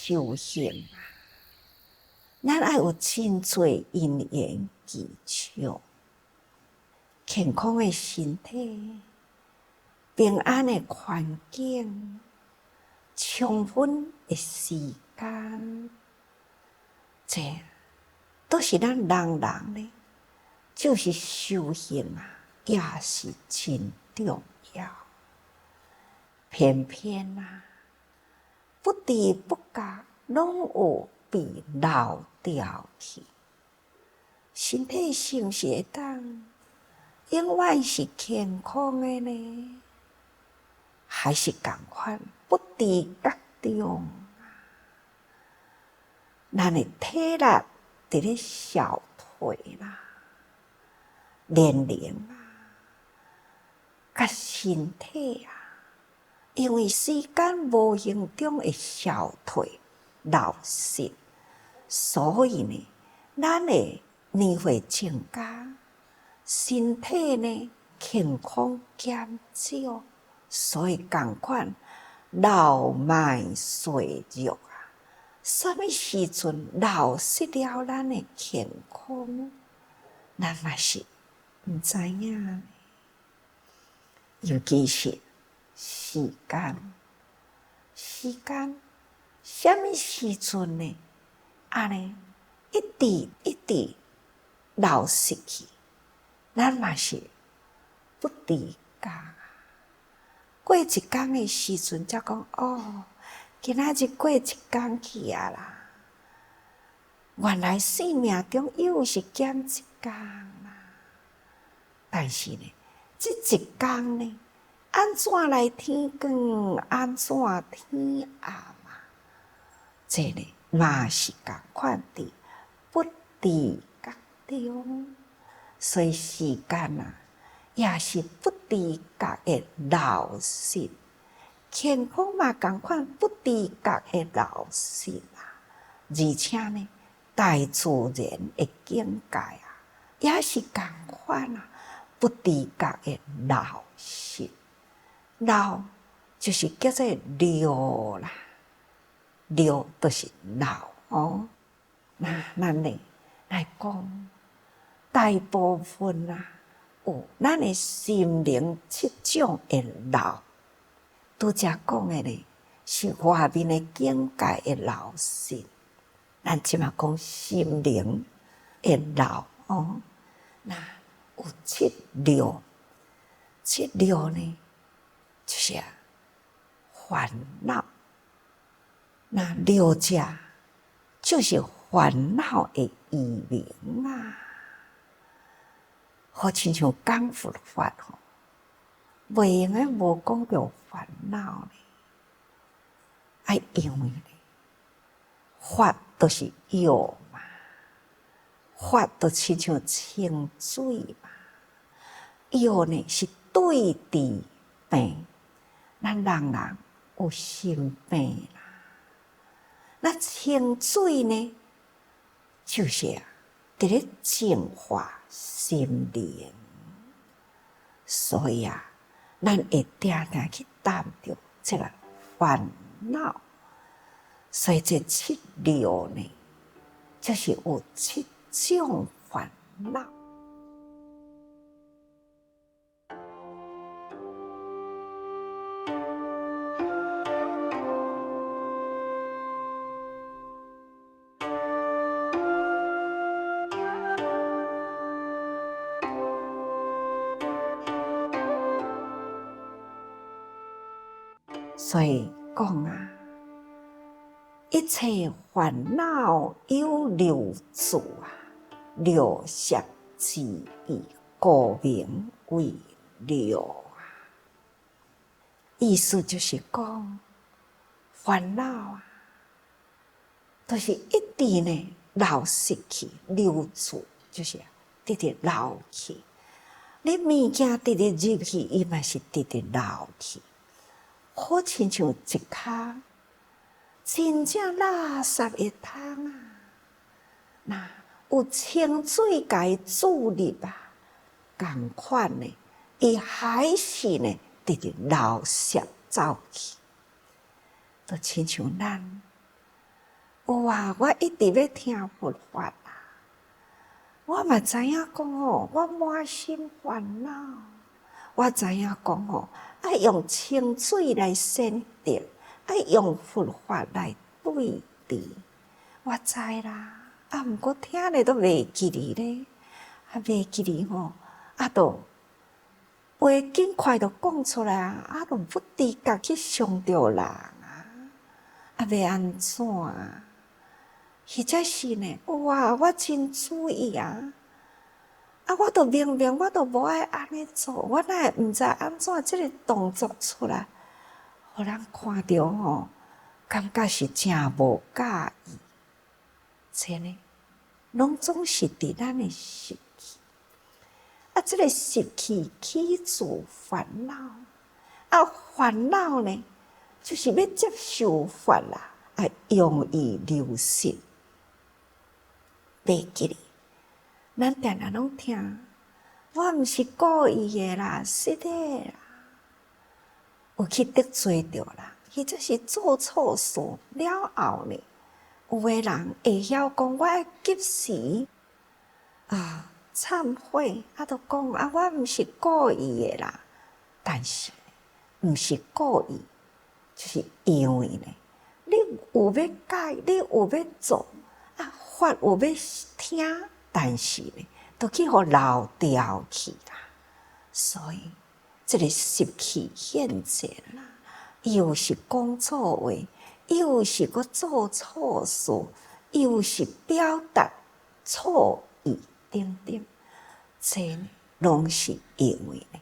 修行啊，咱要有真侪因缘技巧，健康的身体，平安的环境，充分的时间，这都是咱人人呢，就是修行啊，也是真重要。偏偏啊，不知不觉，拢有被漏掉去。身体是毋是会当永远是健康的呢？还是同款不知觉中，咱的体力伫咧消退啦，年龄啊，甲身体啊，因为时间无形中会消退、流失，所以呢，咱的年岁增加，身体呢健康减少，所以同款老迈衰弱啊。什么时阵流失了咱的健康，咱也是毋知影。尤其是时间，什么时阵呢？安尼一直流失去，咱嘛是不知觉。过一天的时阵，才讲哦，今仔日过一天去啊啦。原来生命中又是减一天啦。但是呢，这一天呢，安怎来天光，安怎天暗啊？这呢嘛是同款的，不知觉中，所以时间啊，也是不知觉的流逝。健康嘛，同款不知觉的流逝啊。而且呢，大自然的境界啊，也是同款啊，不知觉的流逝。老就是叫做老啦，老就是老哦。那咱呢来讲，大部分啊，有咱的心灵7种的老。拄则讲的呢，是外面的境界的流逝。咱即马讲心灵的老哦，那有7六，7六呢，就是烦恼。那六者就是烦恼的异名啊，好亲像讲佛法吼，袂用诶无讲到烦恼呢，因为呢，法都是药嘛，法都亲像清水嘛，药呢是对治病，咱人有心病啦。那清水呢，就是伫咧净化心灵，所以啊，咱会定定去担着这个烦恼。所以这7六呢，就是有7种烦恼。所以讲啊，一切烦恼有六祖啊，六摄之意，故名为六啊。意思就是讲，烦恼啊，都是一直呢流失去，流出就是直直流去。你物件直直入去，伊嘛是直直流去。好亲像一骹真正垃圾的桶啊，那有清水甲伊注入啊，同款呢，伊还是呢直直流失走去。就亲像咱有啊，我一直要听佛法啦。我嘛知影讲哦，我满心烦恼。我知影讲哦，爱用清水来洗涤，爱用佛法来对治。我知啦，毋过听咧都袂记哩咧，袂记哩吼，都话紧快就讲出来啊，都不知觉去伤着人要安怎啊？或者是呢？哇，我真注意啊！我都明明我都无爱安尼做，我哪会毋知安怎即个动作出来，互人看着吼，感觉是真无介意。真诶，拢总是伫咱诶习气。即个习气起自烦恼，烦恼呢，就是要接受法啦，容易流失。袂记哩，咱定定拢听，我毋是故意诶啦，是的啦，有去得罪着人，或者是做错事了后呢，有诶人会晓讲，我要及时忏悔，都讲我毋是故意诶啦，但是毋是故意，就是因为呢，你有要改，你有要做法有要听，但是呢，都去互漏掉去啦。所以，这个习气现前啦，又是讲错话，又是搁做错事，又是表达错意等等，这拢是因为呢，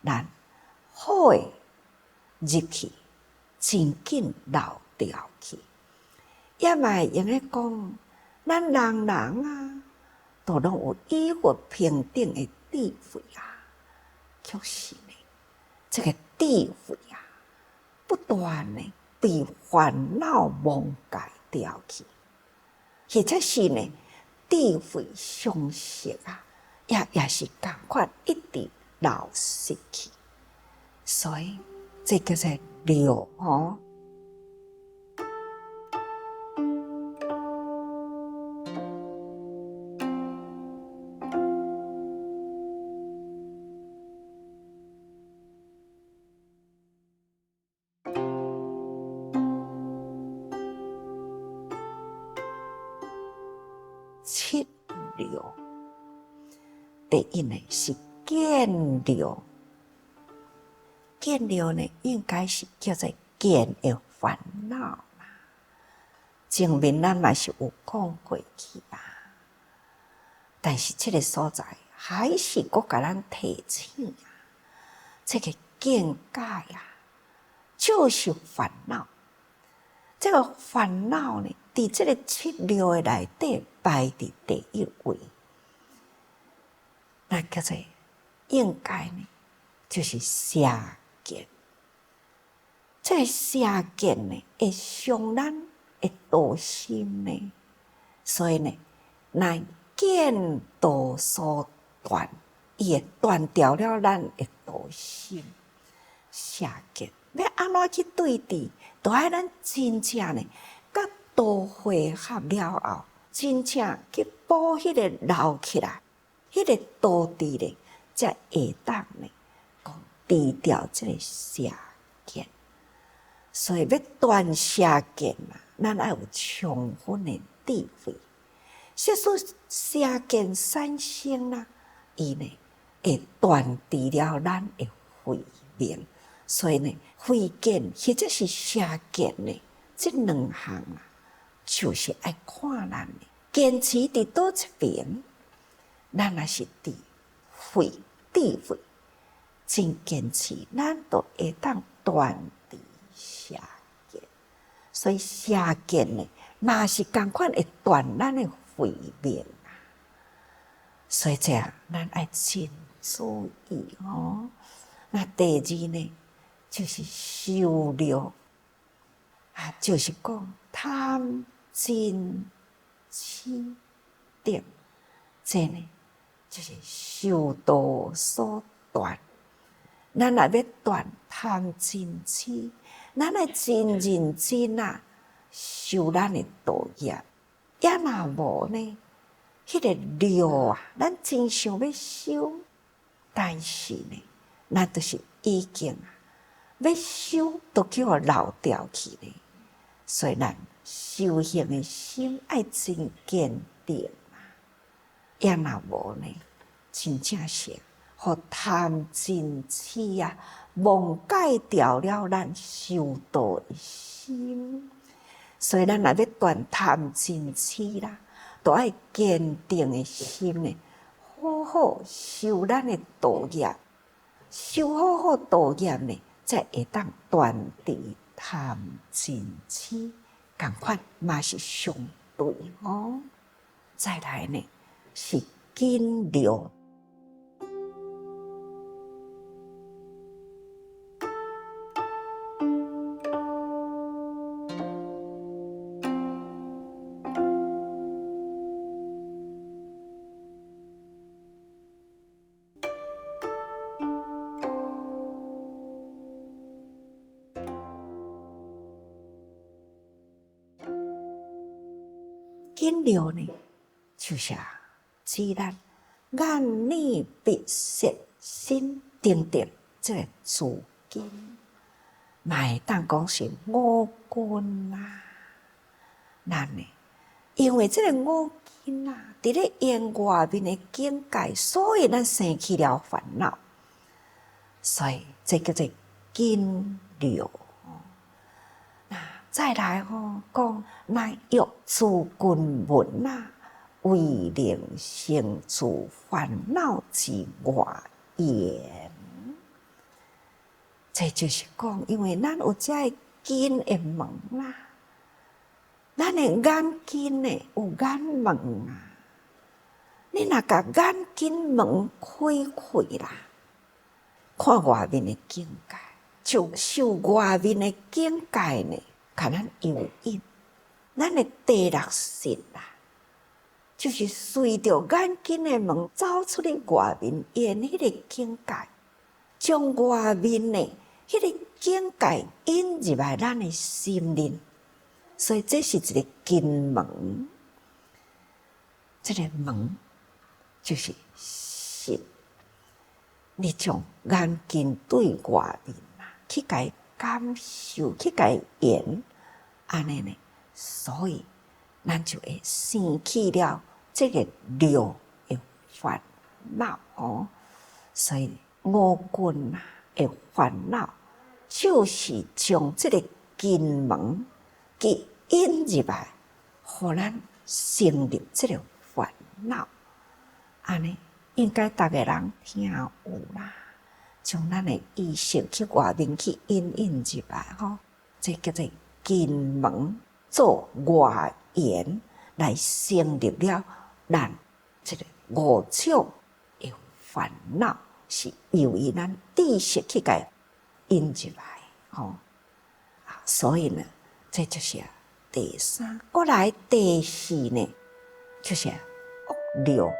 咱好诶日气真紧漏掉去，也嘛用咧讲。咱人人都拢有与佛平等的智慧确实呢，这个智慧不断呢被烦恼蒙盖掉去，或者是呢智慧常识也是同款一直流失去，所以这叫做流七流，第一呢是见流，见流呢应该是叫做见的烦恼。前面咱嘛是有讲过去但是这个所在还是搁甲咱提醒这个见解就是烦恼。这个烦恼呢，伫这个七流的内底排伫第一位，那叫做应该呢，就是邪见。这个邪见呢，会伤咱的道心呢，所以呢，咱见道所断，伊会断掉了咱的道心。邪见要安怎去对治？都爱咱真正呢，甲道汇合了后，真正去补迄个留起来，迄个道治呢，才会当呢，讲治掉这个邪见。所以要断邪见咱要有充分的智慧。即使邪见产生伊呢会断除了咱的慧命。所以呢，慧见或者是邪见呢，这两项就是爱看咱的坚持伫倒一边。咱若是伫慧智慧真坚持，咱都会当断除邪见。所以邪见呢，嘛是同款会断咱的慧命所以这样，咱爱真注意那第二呢？就是修流就是讲贪嗔痴定，这呢就是修道所断。咱若要断贪嗔痴，咱要真认真修咱的道业，也若无呢，迄个料啊，咱真想要修，但是呢，咱都是已经要修，都叫我老掉去呢。所以咱修行的心爱真坚定啊，也若无呢，真正是互贪嗔痴啊，蒙盖掉了咱修道的心。所以咱若要断贪嗔痴啦，都爱坚定的心呢，好好修咱的道业，修好好道业呢，才会当断除贪嗔痴，同款嘛是相对哦。再来呢是紧了。紧了呢，就是指咱眼耳鼻舌身等等这个自根，嘛会当讲是五根啦。咱呢，因为这个五根啊，伫咧言外面的境界，所以咱生起了烦恼，所以这叫做紧了。再来讲那欲自根本啊，为能生出烦恼之外缘。这就是讲，因为咱有这根的门啦，咱的眼根呢有眼门啊。你若甲眼根门开啦，看外面的境界，就受外面的境界呢。甲咱诱引，咱的第六识啦，就是随着眼睛的门走出去外面，沿迄个境界，将外面的迄个境界引入来咱的心灵，所以这是一个根门。这个门就是心，你将眼睛对外面啦，去甲感受，去甲演。安尼呢，所以咱就会生起了这个六的烦恼哦。所以五根啊的烦恼，就是将这个根门给引入来，互咱成立这个烦恼。安尼应该大家人听有啦，将咱的意识去外面去引入来吼，这叫做根门做外缘，来成立了咱这个五种的烦恼，是由于咱知识去甲引入来吼。所以呢，这就是第三。过来第四呢，就是恶六。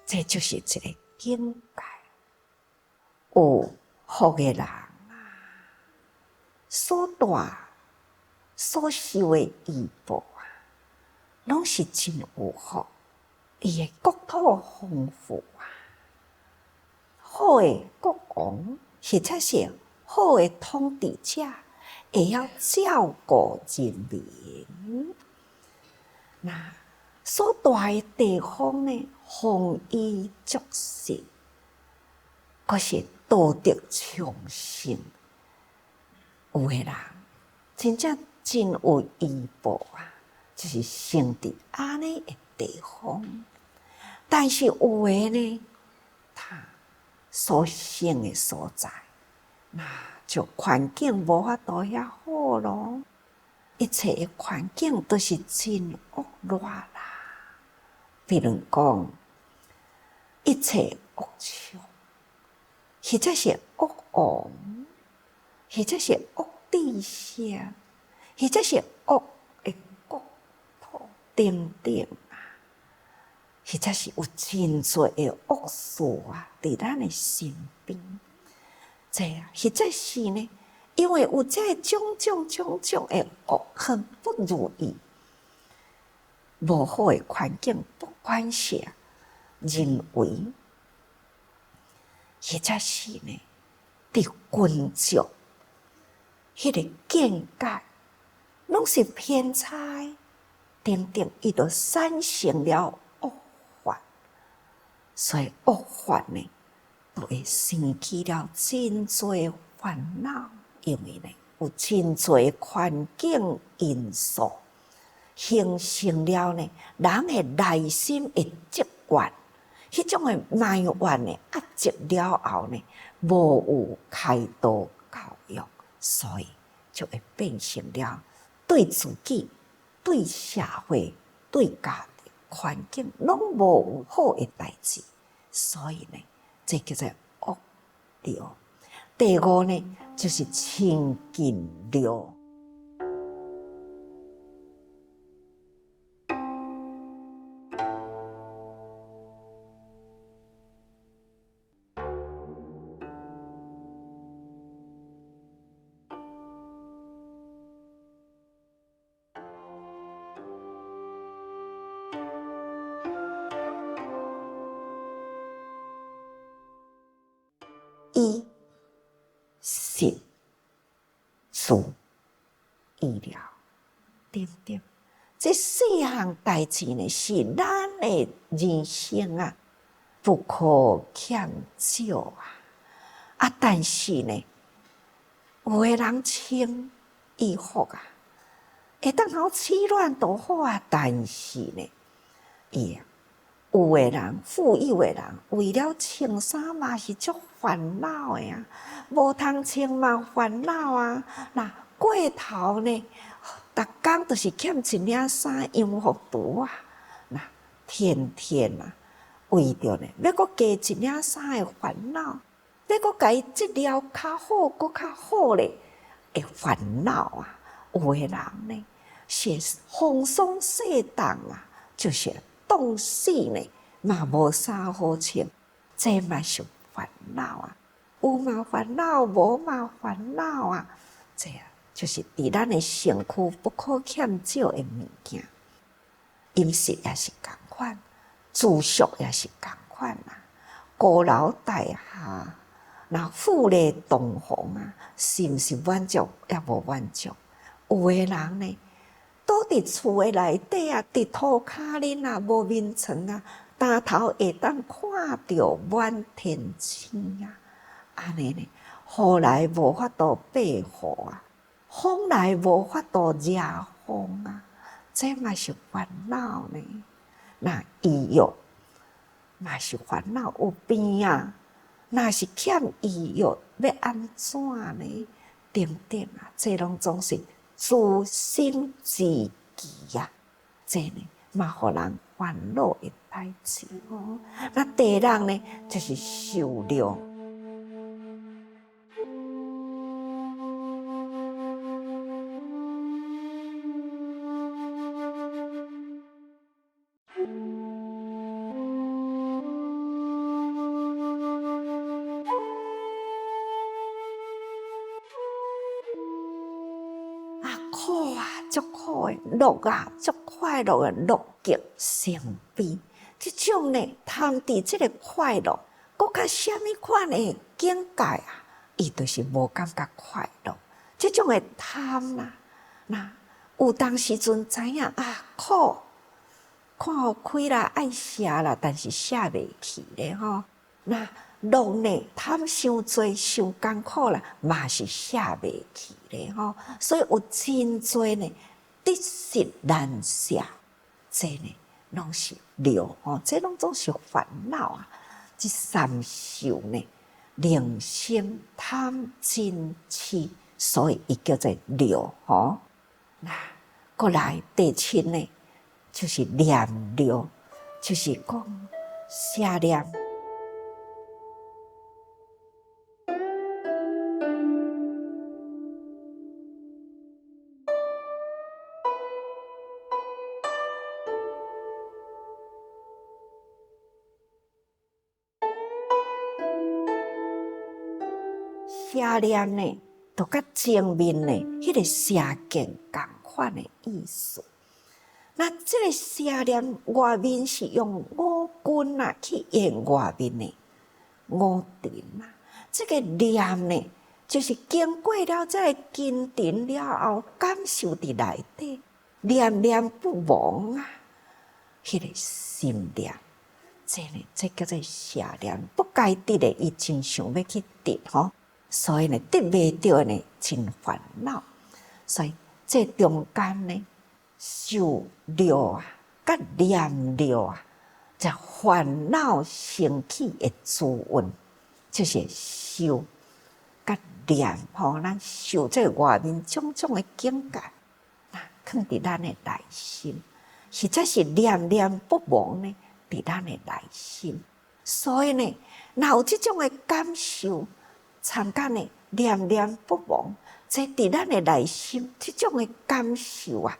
这就是一个境界。有福的人啊，所带所受的医报啊，拢是真有福。伊的国土丰富啊，好的国王或者是好的统治者，会晓照顾人民。那所住的地方呢，丰衣足食，可是道德昌盛。有的人真正真有医报啊，就是生伫安尼的地方。但是有的呢，他所生的所在，那就环境无法度遐好咯。一切的环境都是真恶劣啦。比如讲，一切恶趣，或者是恶王，或者是恶地下，或者是恶的国土等等啊，或者是有真多的恶事啊，伫咱的身边。这啊，或者是呢，因为有这种种的恶，很不如意。无好的环境，不管是人为，或者是呢，伫群众，迄个见解，拢是偏差，等等，伊就产生了恶法，所以恶法呢，就会生起了真多烦恼，因为呢，有真多环境因素。形成了呢，人的内心的积怨，迄种的埋怨呢，压积了后呢，无有开导教育，所以就会变成了对自己、对社会、对家庭环境拢无有好的代志，所以呢，这叫做恶流。第五呢，就是清净流。医、食、住、医疗等等，这四项代志呢，是咱的人生啊不可欠少啊！但是呢，有的人轻易福啊，会当好取暖都好啊，但是呢，有的人富有的人，为了穿衫嘛是足烦恼的啊，无通穿嘛烦恼啊。那过头呢，逐工都是欠一领衫养福图啊。那天天啊，为着呢，要阁加一领衫的烦恼，要阁甲伊质料较好，阁较好咧，的烦恼啊。有的人呢，是风霜雪冻啊，就是冻死呢，嘛无衫好穿，这嘛是烦恼啊。有嘛烦恼，无嘛烦恼啊。这啊，就是伫咱的身躯不可欠少的物件。饮食也是同款，住宿也是同款啊。高楼大厦，那富丽堂皇啊，是毋是满足？也无满足。有的人呢，倒伫厝的内底啊，伫涂骹恁啊，无眠床啊，担头会当看到满天星啊，安尼呢，雨来无法度避雨啊，风来无法度遮风啊，这嘛是烦恼呢。那医药嘛是烦恼，有病啊，若是欠医药，要安怎呢？等等啊，这拢总是自心自己啊，这呢嘛，互人烦恼的代志哦。那第二呢，就是受量。苦啊，足苦的；乐啊，足快乐的乐极生悲。这种呢，贪伫这个快乐，搁较什么款的境界啊？伊就是无感觉快乐。这种的贪啦，那有当时阵知影啊，苦，看互开啦，爱食啦，但是食袂起咧吼。那乐呢，贪伤多，伤艰苦啦，嘛是食袂起咧吼。所以有真多呢，得失难舍，这呢，拢是了吼，这拢总是烦恼啊。这三受呢，令心贪嗔痴，所以伊叫做了吼。那过来第七呢，就是念了。就是讲邪念。邪念呢，就甲正面呢，迄个邪见同款的意思。那这个邪念外面是用五根啊去演外面的五尘啊，这个念呢，就是经过了这个经尘了后，感受伫内底，念念不忘啊，迄个心念。这叫做邪念，不该得的，伊真想要去得吼，所以呢，得袂到呢，真烦恼。所以这中间呢，受了啊，甲念了啊，这烦恼生起的滋润，就是受甲念吼，咱受这外面种种的境界，放伫咱的内心，实在是念念不忘呢。伫咱的内心，所以呢，若有这种的感受，参加呢念念不忘，这伫咱的内心，这种的感受啊，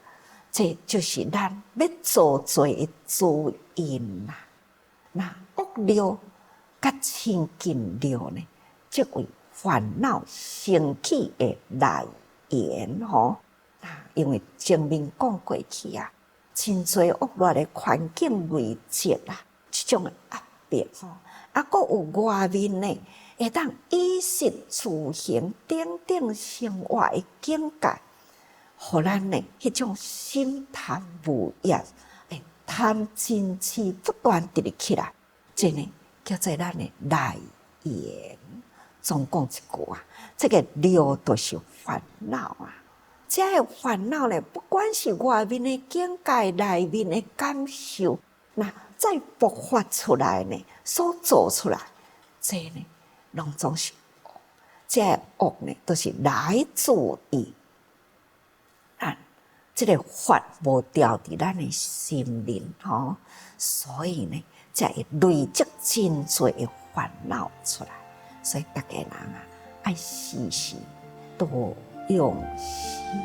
这就是咱要做罪的主因啦。那恶了甲清净了呢，即为烦恼生起的来源吼。因为前面讲过去啊。真侪恶劣的环境累积啦，这种的压迫吼，阁有外面呢，会当衣食住行等等生活的境界，互咱呢迄种心贪无厌，贪嗔痴不断直起来，这呢叫做咱的来源。总讲一句啊，这个了就是烦恼啊。这个烦恼呢，不管是外面的境界、内面的感受，那再爆发出来呢，所做出来，这呢，拢总是恶。这个恶呢，都是来自于这个法无掉伫咱的心灵吼，所以呢，才会累积真多的烦恼出来。所以大家人啊，爱时时多用心。